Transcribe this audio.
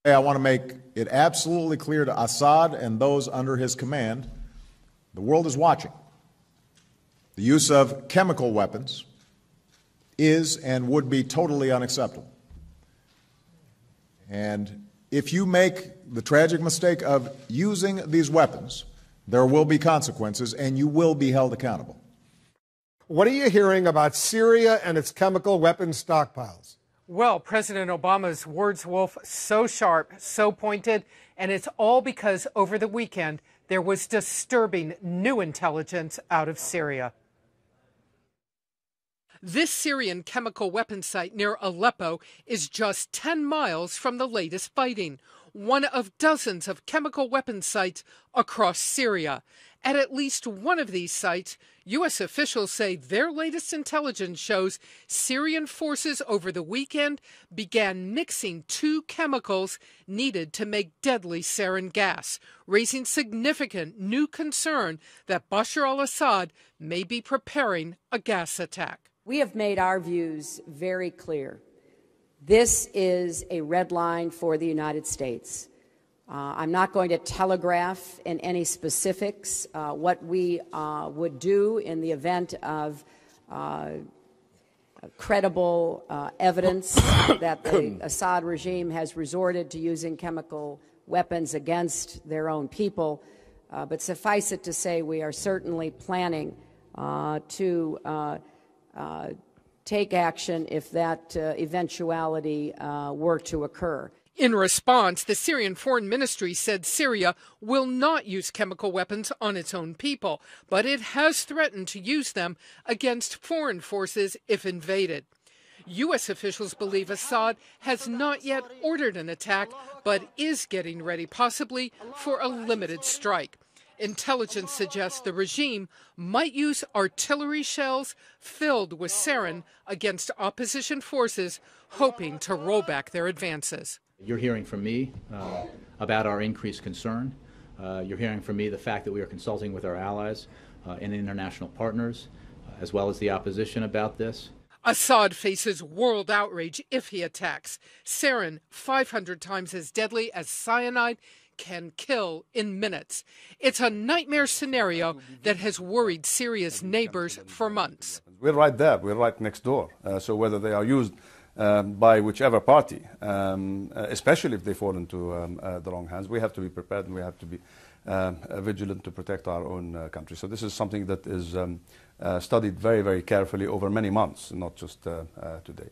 I want to make it absolutely clear to Assad and those under his command, the world is watching. The use of chemical weapons is and would be totally unacceptable. And if you make the tragic mistake of using these weapons, there will be consequences and you will be held accountable. What are you hearing about Syria and its chemical weapons stockpiles? Well, President Obama's words, Wolf, so sharp, so pointed, and it's all because over the weekend there was disturbing new intelligence out of Syria. This Syrian chemical weapons site near Aleppo is just 10 miles from the latest fighting, one of dozens of chemical weapons sites across Syria. At least one of these sites, U.S. officials say their latest intelligence shows Syrian forces over the weekend began mixing two chemicals needed to make deadly sarin gas, raising significant new concern that Bashar al-Assad may be preparing a gas attack. We have made our views very clear. This is a red line for the United States. I'm not going to telegraph in any specifics what we would do in the event of credible evidence that the Assad regime has resorted to using chemical weapons against their own people. But suffice it to say, we are certainly planning to take action if that eventuality were to occur. In response, the Syrian Foreign Ministry said Syria will not use chemical weapons on its own people, but it has threatened to use them against foreign forces if invaded. U.S. officials believe Assad has not yet ordered an attack, but is getting ready possibly for a limited strike. Intelligence suggests the regime might use artillery shells filled with sarin against opposition forces, hoping to roll back their advances. You're hearing from me about our increased concern. You're hearing from me the fact that we are consulting with our allies and international partners, as well as the opposition about this. Assad faces world outrage if he attacks. Sarin, 500 times as deadly as cyanide, can kill in minutes. It's a nightmare scenario that has worried Syria's neighbors for months. We're right there. We're right next door. So whether they are used by whichever party, especially if they fall into the wrong hands, we have to be prepared and we have to be vigilant to protect our own country. So this is something that is studied very, very carefully over many months, not just today.